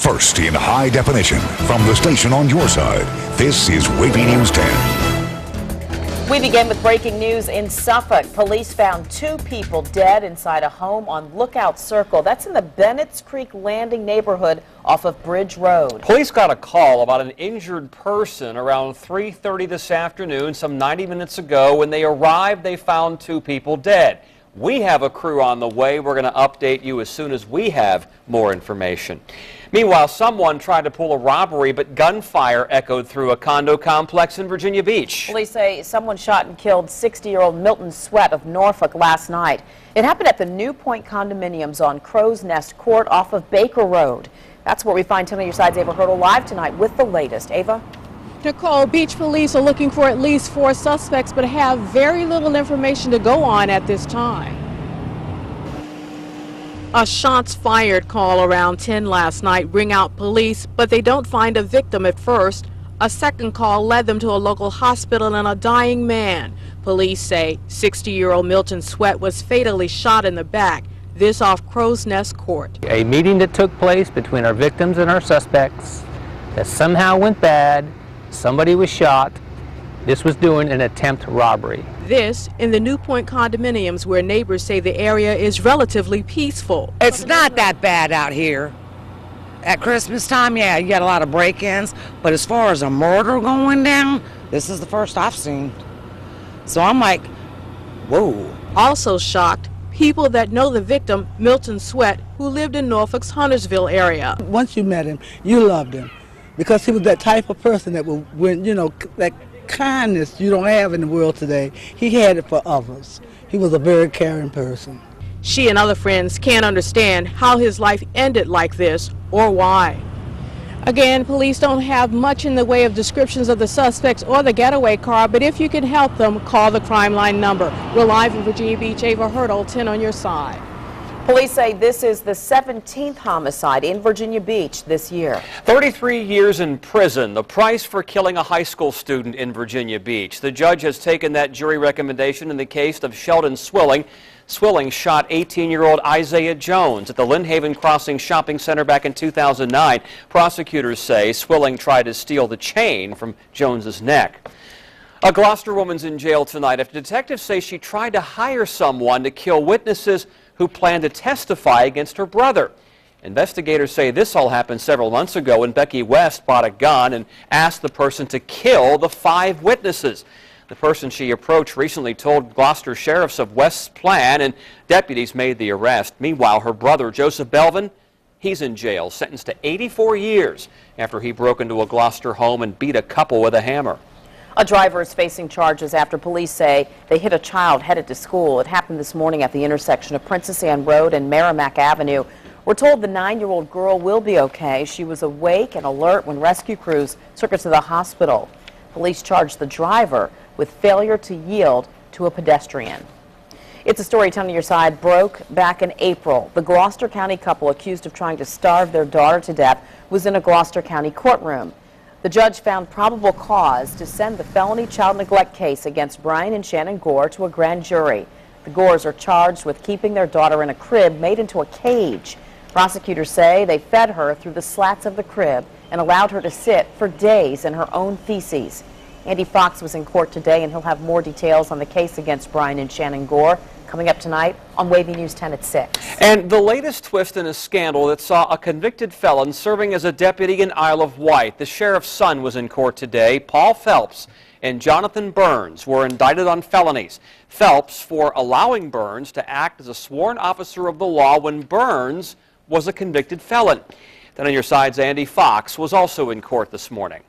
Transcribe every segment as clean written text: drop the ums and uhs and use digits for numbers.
First in high definition from the station on your side, this is WAVY News 10. We begin with breaking news in Suffolk. Police found 2 people dead inside a home on Lookout Circle. That's in the Bennett's Creek Landing neighborhood off of Bridge Road. Police got a call about an injured person around 3:30 this afternoon, some 90 minutes ago. When they arrived, they found 2 people dead. We have a crew on the way. We're going to update you as soon as we have more information. Meanwhile, someone tried to pull a robbery, but gunfire echoed through a condo complex in Virginia Beach. Police say someone shot and killed 60-year-old Milton Sweat of Norfolk last night. It happened at the Newport condominiums on Crow's Nest Court off of Baker Road. That's where we find 10 on your side's Ava Hurdle live tonight with the latest. Ava? Nicole, Beach police are looking for at least 4 suspects, but have very little information to go on at this time. A shots fired call around 10 last night bring out police, but they don't find a victim at first. A second call led them to a local hospital and a dying man. Police say 60-year-old Milton Sweat was fatally shot in the back, this off Crow's Nest Court. A meeting that took place between our victims and our suspects that somehow went bad. Somebody was shot. This was doing an attempt robbery. This in the Newport condominiums, where neighbors say the area is relatively peaceful. It's not that bad out here. At Christmas time, yeah, you got a lot of break-ins, but as far as a murder going down, this is the first I've seen. So I'm like, whoa. Also shocked, people that know the victim, Milton Sweat, who lived in Norfolk's Huntersville area. Once you met him, you loved him, because he was that type of person that would, when, you know, that kindness you don't have in the world today. He had it for others. He was a very caring person. She and other friends can't understand how his life ended like this or why. Again, police don't have much in the way of descriptions of the suspects or the getaway car, but if you can help them, call the crime line number. We're live in Virginia Beach. Ava Hurdle, 10 on your side. Police say this is the 17th homicide in Virginia Beach this year. 33 years in prison, the price for killing a high school student in Virginia Beach. The judge has taken that jury recommendation in the case of Sheldon Swilling. Swilling shot 18-year-old Isaiah Jones at the Lynnhaven Crossing Shopping Center back in 2009. Prosecutors say Swilling tried to steal the chain from Jones's neck. A Gloucester woman's in jail tonight after detectives say she tried to hire someone to kill witnesses who planned to testify against her brother. Investigators say this all happened several months ago when Becky West bought a gun and asked the person to kill the 5 witnesses. The person she approached recently told Gloucester sheriffs of West's plan, and deputies made the arrest. Meanwhile, her brother, Joseph Belvin, he's in jail, sentenced to 84 years after he broke into a Gloucester home and beat a couple with a hammer. A driver is facing charges after police say they hit a child headed to school. It happened this morning at the intersection of Princess Anne Road and Merrimack Avenue. We're told the 9-year-old girl will be okay. She was awake and alert when rescue crews took her to the hospital. Police charged the driver with failure to yield to a pedestrian. It's a story 10 on your side broke back in April. The Gloucester County couple accused of trying to starve their daughter to death was in a Gloucester County courtroom. The judge found probable cause to send the felony child neglect case against Brian and Shannon Gore to a grand jury. The Gores are charged with keeping their daughter in a crib made into a cage. Prosecutors say they fed her through the slats of the crib and allowed her to sit for days in her own feces. Andy Fox was in court today, and he'll have more details on the case against Brian and Shannon Gore coming up tonight on WAVY News 10 at 6. And the latest twist in a scandal that saw a convicted felon serving as a deputy in Isle of Wight. The sheriff's son was in court today. Paul Phelps and Jonathan Burns were indicted on felonies. Phelps for allowing Burns to act as a sworn officer of the law when Burns was a convicted felon. Then on your side's Andy Fox was also in court this morning.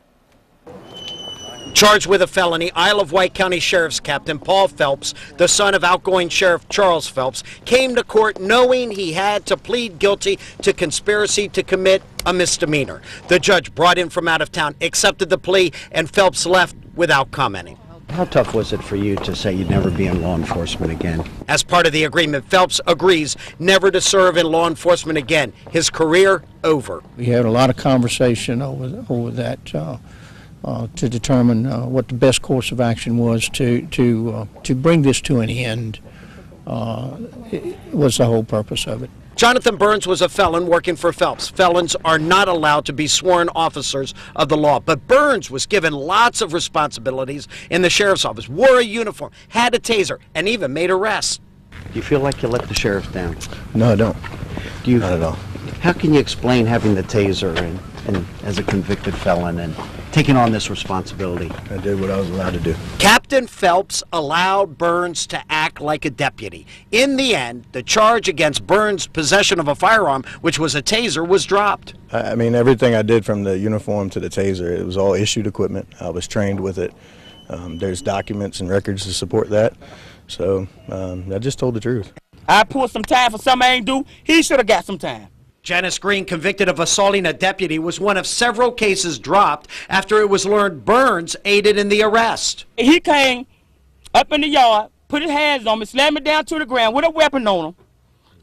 Charged with a felony, Isle of Wight County Sheriff's Captain Paul Phelps, the son of outgoing Sheriff Charles Phelps, came to court knowing he had to plead guilty to conspiracy to commit a misdemeanor. The judge, brought in from out of town, accepted the plea, and Phelps left without commenting. How tough was it for you to say you'd never be in law enforcement again? As part of the agreement, Phelps agrees never to serve in law enforcement again. His career over. We had a lot of conversation over that to determine what the best course of action was to bring this to an end. Was the whole purpose of it. Jonathan Burns was a felon working for Phelps. Felons are not allowed to be sworn officers of the law. But Burns was given lots of responsibilities in the sheriff's office, wore a uniform, had a taser, and even made arrests. Do you feel like you let the sheriff down? No, I don't. Do you? Not at all. How can you explain having the taser and as a convicted felon and taking on this responsibility? I did what I was allowed to do. Captain Phelps allowed Burns to act like a deputy. In the end, the charge against Burns' possession of a firearm, which was a taser, was dropped. I mean, everything I did from the uniform to the taser, it was all issued equipment. I was trained with it. There's documents and records to support that. So I just told the truth. I pulled some time for something I ain't do. He should have got some time. Janice Green, convicted of assaulting a deputy, was one of several cases dropped after it was learned Burns aided in the arrest. He came up in the yard, put his hands on me, slammed me down to the ground with a weapon on him.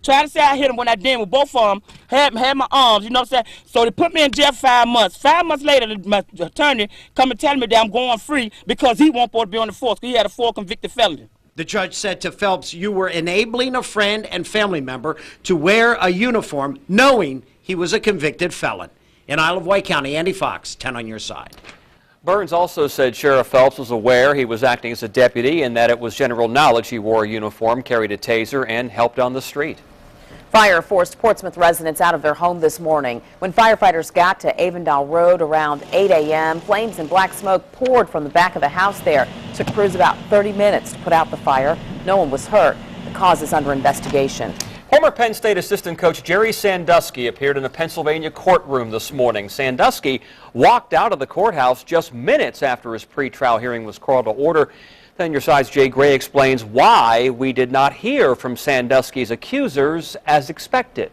Tried to say I hit him when I didn't with both of them. Had my arms, you know what I'm saying? So they put me in jail 5 months. 5 months later, my attorney come and tell me that I'm going free because he won't be on the force because he had a 4 convicted felony. The judge said to Phelps, "You were enabling a friend and family member to wear a uniform knowing he was a convicted felon." In Isle of Wight County, Andy Fox, 10 on your side. Burns also said Sheriff Phelps was aware he was acting as a deputy and that it was general knowledge he wore a uniform, carried a taser, and helped on the street. Fire forced Portsmouth residents out of their home this morning. When firefighters got to Avondale Road around 8 a.m., flames and black smoke poured from the back of the house there. It took crews about 30 minutes to put out the fire. No one was hurt. The cause is under investigation. Former Penn State assistant coach Jerry Sandusky appeared in a Pennsylvania courtroom this morning. Sandusky walked out of the courthouse just minutes after his pretrial hearing was called to order. Then your side's Jay Gray explains why we did not hear from Sandusky's accusers as expected.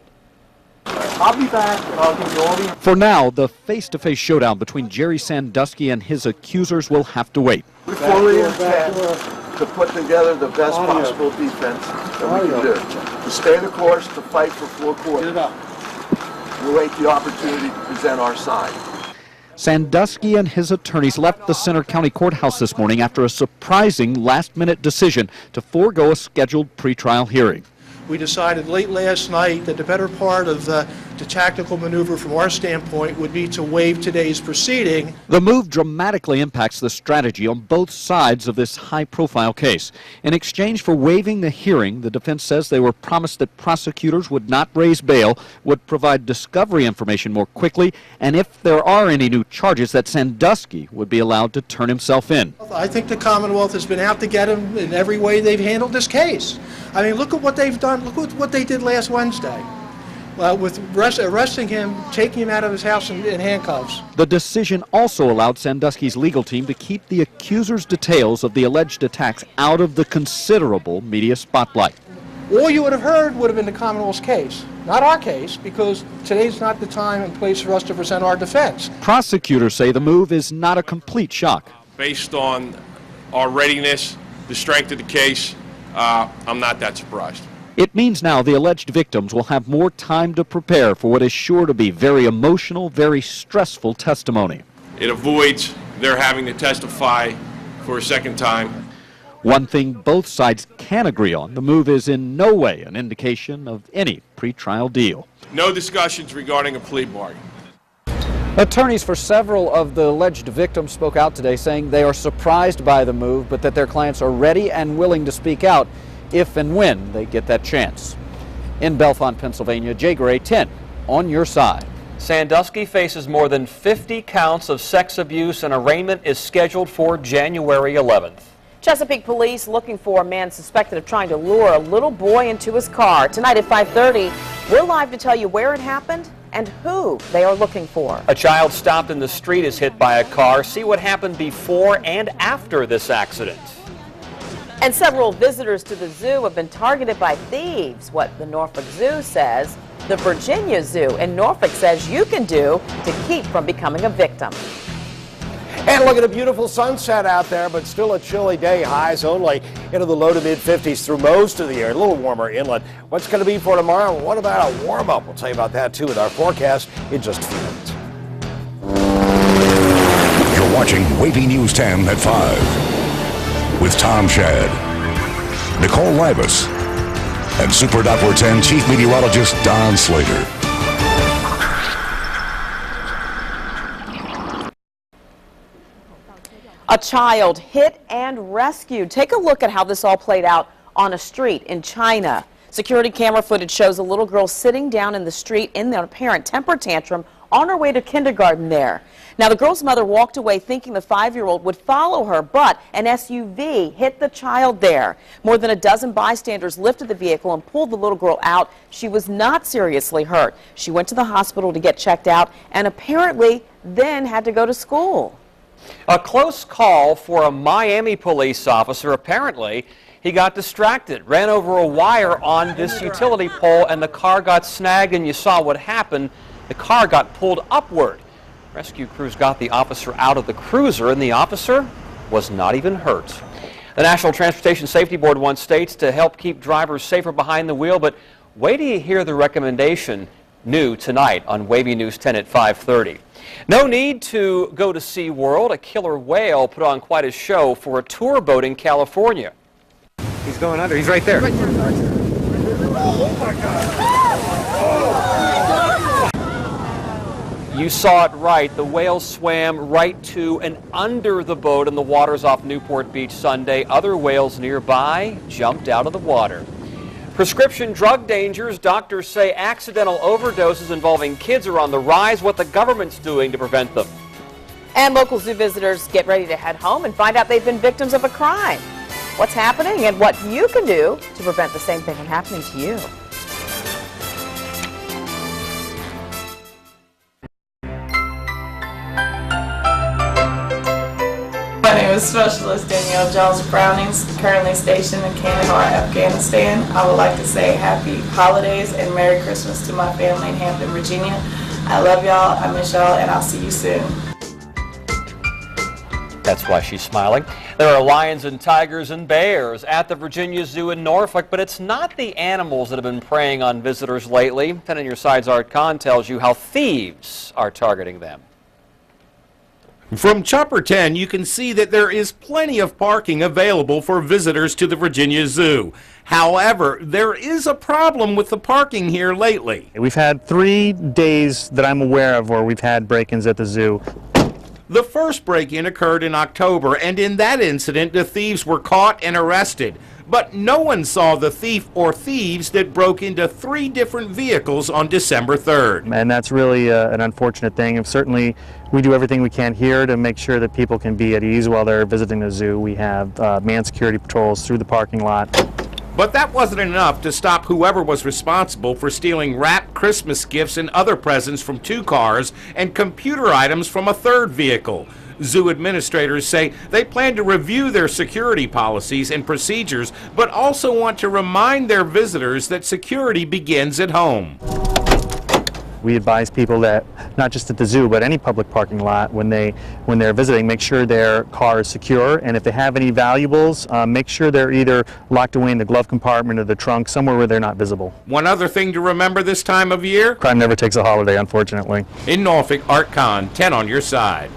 I'll be back and I'll give you all the... For now, the face-to-face showdown between Jerry Sandusky and his accusers will have to wait. We fully intend to put together the best possible defense that we can do. To stay the course, to fight for full court. We'll wait the opportunity to present our side. Sandusky and his attorneys left the Center County Courthouse this morning after a surprising last-minute decision to forego a scheduled pretrial hearing. We decided late last night that the better part of the tactical maneuver from our standpoint would be to waive today's proceeding. The move dramatically impacts the strategy on both sides of this high-profile case. In exchange for waiving the hearing, the defense says they were promised that prosecutors would not raise bail, would provide discovery information more quickly, and if there are any new charges, that Sandusky would be allowed to turn himself in. I think the Commonwealth has been out to get him in every way they've handled this case. I mean, look at what they've done. Look what they did last Wednesday. With arresting him, taking him out of his house in handcuffs. The decision also allowed Sandusky's legal team to keep the accusers' details of the alleged attacks out of the considerable media spotlight. All you would have heard would have been the Commonwealth's case, not our case, because today's not the time and place for us to present our defense. Prosecutors say the move is not a complete shock. Based on our readiness, the strength of the case, I'm not that surprised. It means now the alleged victims will have more time to prepare for what is sure to be very emotional, very stressful testimony. It avoids their having to testify for a second time. One thing both sides can agree on, the move is in no way an indication of any pretrial deal. No discussions regarding a plea bargain. Attorneys for several of the alleged victims spoke out today saying they are surprised by the move, but that their clients are ready and willing to speak out if and when they get that chance. In Bellefonte, Pennsylvania, Jay Gray, 10 on your side. Sandusky faces more than 50 counts of sex abuse, and arraignment is scheduled for January 11th. Chesapeake police looking for a man suspected of trying to lure a little boy into his car. Tonight at 5:30, we're live to tell you where it happened and who they are looking for. A child stopped in the street is hit by a car. See what happened before and after this accident. And several visitors to the zoo have been targeted by thieves. What the Norfolk Zoo says, the Virginia Zoo in Norfolk says you can do to keep from becoming a victim. And look at a beautiful sunset out there, but still a chilly day. Highs only into the low to mid 50s through most of the year. A little warmer inland. What's going to be for tomorrow? What about a warm up? We'll tell you about that too with our forecast in just a few minutes. You're watching WAVY News 10 at 5 with Tom Shad, Nicole Livas, and Super Doppler 10 Chief Meteorologist Don Slater. A child hit and rescued. Take a look at how this all played out on a street in China. Security camera footage shows a little girl sitting down in the street in an apparent temper tantrum on her way to kindergarten there. Now, the girl's mother walked away thinking the 5-year-old would follow her, but an SUV hit the child there. More than a dozen bystanders lifted the vehicle and pulled the little girl out. She was not seriously hurt. She went to the hospital to get checked out and apparently then had to go to school. A close call for a Miami police officer. Apparently, he got distracted, ran over a wire on this utility pole, and the car got snagged, and you saw what happened. The car got pulled upward. Rescue crews got the officer out of the cruiser, and the officer was not even hurt. The National Transportation Safety Board wants states to help keep drivers safer behind the wheel, but wait till you hear the recommendation new tonight on WAVY News 10 at 5:30. No need to go to SeaWorld. A killer whale put on quite a show for a tour boat in California. He's going under. He's right there. You saw it right. The whale swam right to and under the boat in the waters off Newport Beach Sunday. Other whales nearby jumped out of the water. Prescription drug dangers. Doctors say accidental overdoses involving kids are on the rise. What the government's doing to prevent them. And local zoo visitors get ready to head home and find out they've been victims of a crime. What's happening and what you can do to prevent the same thing from happening to you. My name is Specialist Danielle Jones Brownings, currently stationed in Kandahar, Afghanistan. I would like to say happy holidays and Merry Christmas to my family in Hampton, Virginia. I love y'all, I miss y'all, and I'll see you soon. That's why she's smiling. There are lions and tigers and bears at the Virginia Zoo in Norfolk, but it's not the animals that have been preying on visitors lately. 10 on Your Side's Art Kahn tells you how thieves are targeting them. From Chopper 10, you can see that there is plenty of parking available for visitors to the Virginia Zoo. However, there is a problem with the parking here lately. We've had 3 days that I'm aware of where we've had break-ins at the zoo. The first break-in occurred in October, and in that incident, the thieves were caught and arrested. But no one saw the thief or thieves that broke into 3 different vehicles on December 3rd. And that's really an unfortunate thing. And certainly, we do everything we can here to make sure that people can be at ease while they're visiting the zoo. We have manned security patrols through the parking lot. But that wasn't enough to stop whoever was responsible for stealing wrapped Christmas gifts and other presents from 2 cars and computer items from a 3rd vehicle. Zoo administrators say they plan to review their security policies and procedures, but also want to remind their visitors that security begins at home. We advise people that, not just at the zoo, but any public parking lot, when they're visiting, make sure their car is secure, and if they have any valuables, make sure they're either locked away in the glove compartment or the trunk, somewhere where they're not visible. One other thing to remember this time of year? Crime never takes a holiday, unfortunately. In Norfolk, Art Kahn, 10 on Your Side.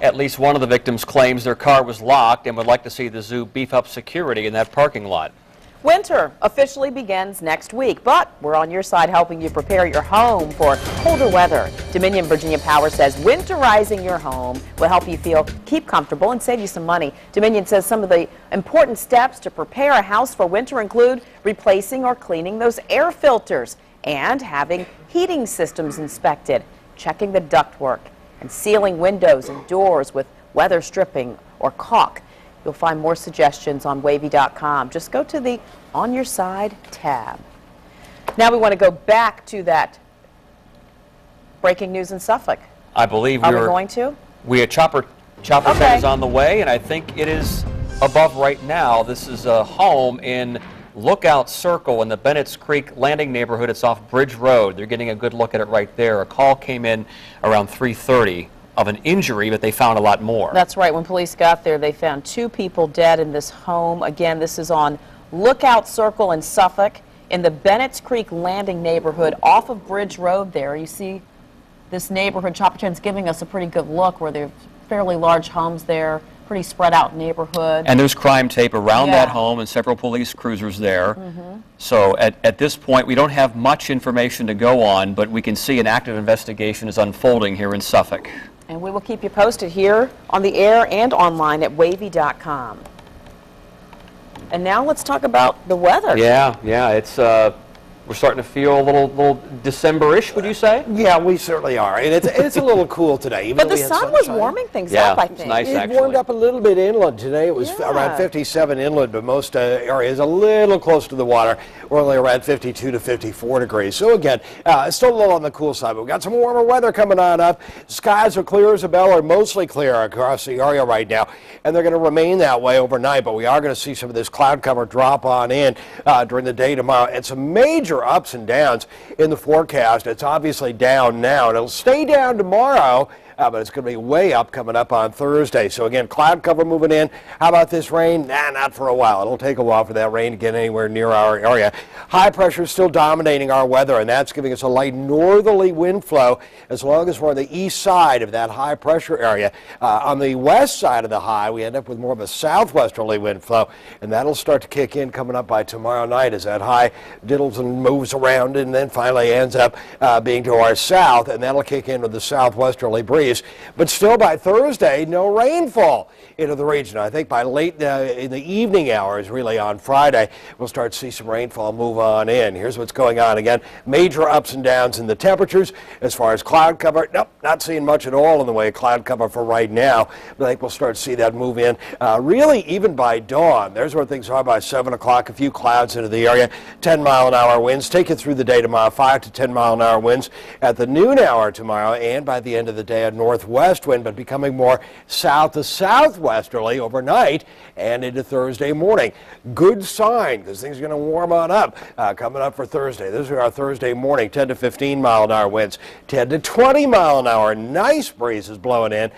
At least one of the victims claims their car was locked and would like to see the zoo beef up security in that parking lot. Winter officially begins next week, but we're on your side helping you prepare your home for colder weather. Dominion Virginia Power says winterizing your home will help you keep comfortable and save you some money. Dominion says some of the important steps to prepare a house for winter include replacing or cleaning those air filters and having heating systems inspected, checking the ductwork, and sealing windows and doors with weather stripping or caulk. You'll find more suggestions on WAVY.com. Just go to the On Your Side tab. Now we want to go back to that breaking news in Suffolk. I believe Are we going to? We had Chopper 10 is on the way, and I think it is above right now. This is a home in Lookout Circle in the Bennett's Creek Landing neighborhood. It's off Bridge Road. They're getting a good look at it right there. A call came in around 3:30 of an injury, but they found a lot more. That's right. When police got there, they found 2 people dead in this home. Again, this is on Lookout Circle in Suffolk in the Bennett's Creek Landing neighborhood off of Bridge Road there. You see this neighborhood. Chopper 10's giving us a pretty good look where there are fairly large homes there. pretty spread out neighborhood. And there's crime tape around Yeah. that home and several police cruisers there. So at this point, we don't have much information to go on, but we can see an active investigation is unfolding here in Suffolk. And we will keep you posted here on the air and online at wavy.com. And now let's talk about the weather. Yeah, it's we're starting to feel a little December-ish, would you say? Yeah, we certainly are, and it's a little cool today. Even But though the we had sun was sunshine. warming things Yeah, up, I it's think. nice, It actually. warmed up a little bit inland today. It was around 57 inland, but most areas a little close to the water. We're only around 52 to 54 degrees. So again, still a little on the cool side, but we've got some warmer weather coming on up. Skies are clear as a bell, or mostly clear across the area right now, and they're going to remain that way overnight, but we are going to see some of this cloud cover drop on in during the day tomorrow, and some major ups and downs in the forecast. It's obviously down now, and it'll stay down tomorrow, but it's going to be way up coming up on Thursday. So again, cloud cover moving in. How about this rain? Nah, not for a while. It'll take a while for that rain to get anywhere near our area. High pressure is still dominating our weather, and that's giving us a light northerly wind flow as long as we're on the east side of that high pressure area. On the west side of the high, we end up with more of a southwesterly wind flow, and that'll start to kick in coming up by tomorrow night as that high diddles and moves around and then finally ends up being to our south, and that'll kick in with the southwesterly breeze. But still by Thursday, no rainfall into the region. I think by late in the evening hours, really on Friday, we'll start to see some rainfall move on in. Here's what's going on again. Major ups and downs in the temperatures. As far as cloud cover, nope, not seeing much at all in the way of cloud cover for right now. But I think we'll start to see that move in really even by dawn. There's where things are by 7 o'clock. A few clouds into the area. 10-mile-an-hour winds. Take you through the day tomorrow. 5 to 10-mile-an-hour winds at the noon hour tomorrow, and by the end of the day, a northwest wind, but becoming more south to southwesterly overnight and into Thursday morning. Good sign, because things are going to warm on up coming up for Thursday. Those are our Thursday morning 10 to 15-mile-an-hour winds, 10 to 20-mile-an-hour. Nice breezes blowing in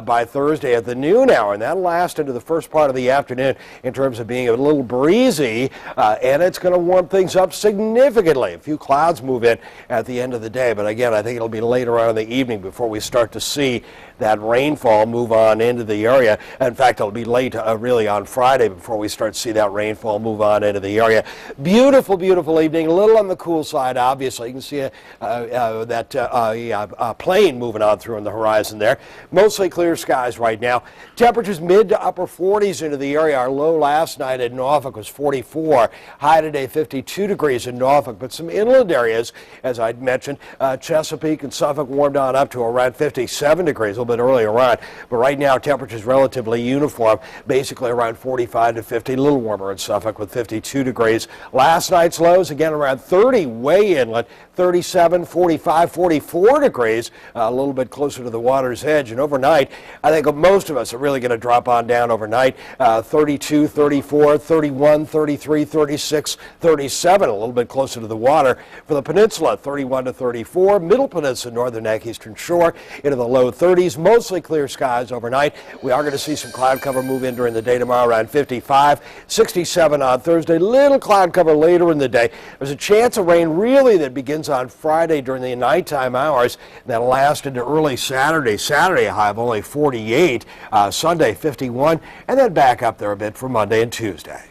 by Thursday at the noon hour, and that'll last into the first part of the afternoon in terms of being a little breezy, and it's going to warm things up significantly. A few clouds move in at the end of the day, but again, I think it'll be later on in the evening before we start to see that rainfall move on into the area. In fact, it'll be late really on Friday before we start to see that rainfall move on into the area. Beautiful, beautiful evening. A little on the cool side, obviously. You can see that plane moving on through on the horizon there. Mostly clear skies right now. Temperatures mid to upper 40s into the area. Our low last night at Norfolk was 44. High today 52 degrees in Norfolk, but some inland areas, as I mentioned, Chesapeake and Suffolk warmed on up to around 57 degrees. A little bit earlier on, but right now temperatures relatively uniform, basically around 45 to 50, a little warmer in Suffolk with 52 degrees. Last night's lows again around 30 way inland, 37, 45, 44 degrees, a little bit closer to the water's edge. And overnight, I think most of us are really going to drop on down overnight. 32, 34, 31, 33, 36, 37, a little bit closer to the water. For the peninsula, 31 to 34, middle peninsula, northern neck, eastern shore, into the low 30s. Mostly clear skies overnight. We are going to see some cloud cover move in during the day tomorrow around 55, 67 on Thursday. Little cloud cover later in the day. There's a chance of rain really that begins on Friday during the nighttime hours. That'll last into early Saturday. Saturday a high of only 48, Sunday 51, and then back up there a bit for Monday and Tuesday.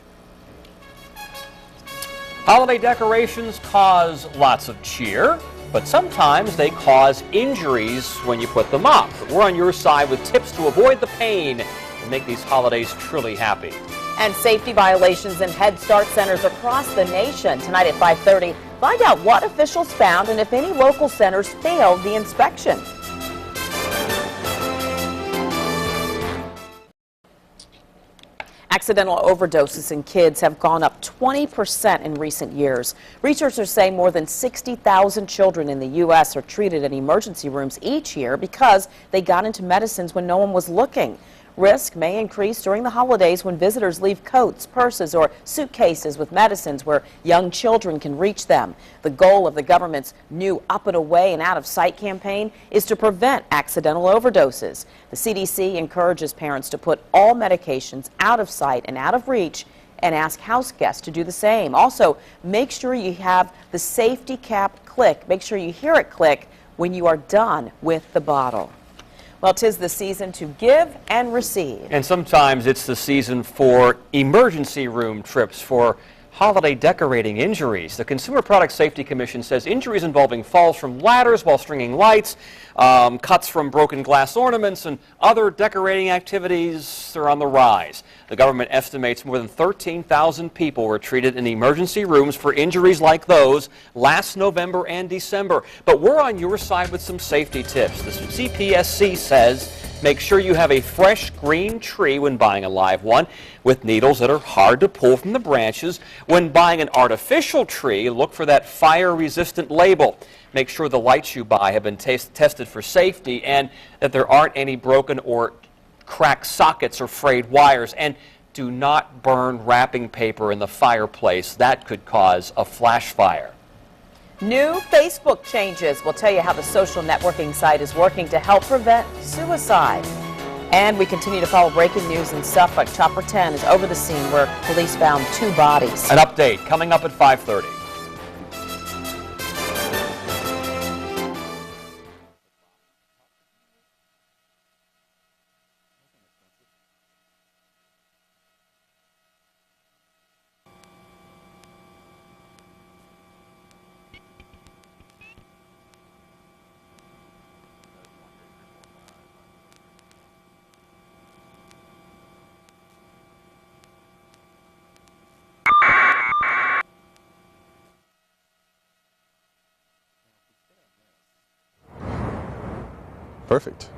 Holiday decorations cause lots of cheer, but sometimes they cause injuries when you put them up. But we're on your side with tips to avoid the pain and make these holidays truly happy. And safety violations in Head Start centers across the nation. Tonight at 5:30, find out what officials found and if any local centers failed the inspection. Accidental overdoses in kids have gone up 20% in recent years. Researchers say more than 60,000 children in the U.S. are treated in emergency rooms each year because they got into medicines when no one was looking. Risk may increase during the holidays when visitors leave coats, purses, or suitcases with medicines where young children can reach them. The goal of the government's new Up and Away and Out of Sight campaign is to prevent accidental overdoses. The CDC encourages parents to put all medications out of sight and out of reach and ask house guests to do the same. Also, make sure you have the safety cap click. Make sure you hear it click when you are done with the bottle. Well, 'tis the season to give and receive. And sometimes it's the season for emergency room trips for holiday decorating injuries. The Consumer Product Safety Commission says injuries involving falls from ladders while stringing lights, cuts from broken glass ornaments, and other decorating activities are on the rise. The government estimates more than 13,000 people were treated in emergency rooms for injuries like those last November and December. But we're on your side with some safety tips. The CPSC says make sure you have a fresh green tree when buying a live one with needles that are hard to pull from the branches. When buying an artificial tree, look for that fire-resistant label. Make sure the lights you buy have been tested for safety and that there aren't any broken or cracked sockets or frayed wires. And do not burn wrapping paper in the fireplace. That could cause a flash fire. New Facebook changes. We'll tell you how the social networking site is working to help prevent suicide. And we continue to follow breaking news in Suffolk. Chopper 10 is over the scene where police found 2 bodies. An update coming up at 5:30. Perfect.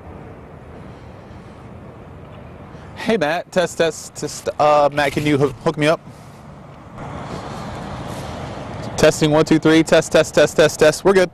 Hey Matt, test. Matt, can you hook me up? Testing 1 2 3. Test. We're good.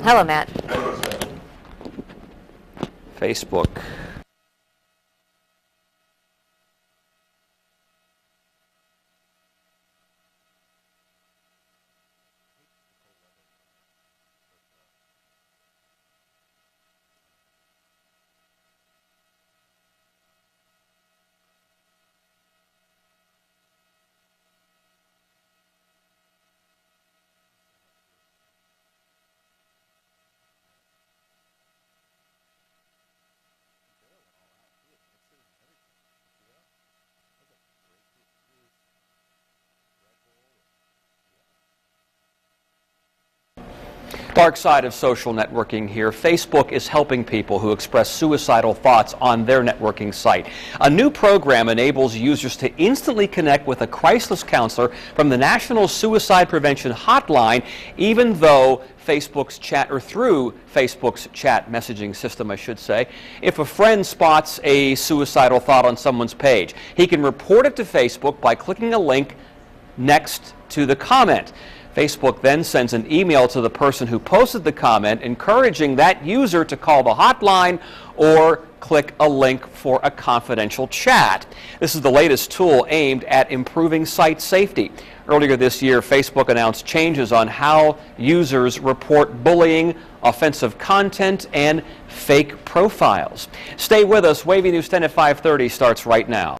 Hello, Matt. Facebook. Dark side of social networking here. Facebook is helping people who express suicidal thoughts on their networking site. A new program enables users to instantly connect with a crisis counselor from the National Suicide Prevention Hotline, even though Facebook's chat, or through Facebook's chat messaging system, I should say. If a friend spots a suicidal thought on someone's page, he can report it to Facebook by clicking a link next to the comment. Facebook then sends an email to the person who posted the comment encouraging that user to call the hotline or click a link for a confidential chat. This is the latest tool aimed at improving site safety. Earlier this year, Facebook announced changes on how users report bullying, offensive content, and fake profiles. Stay with us. WAVY News 10 at 5:30 starts right now.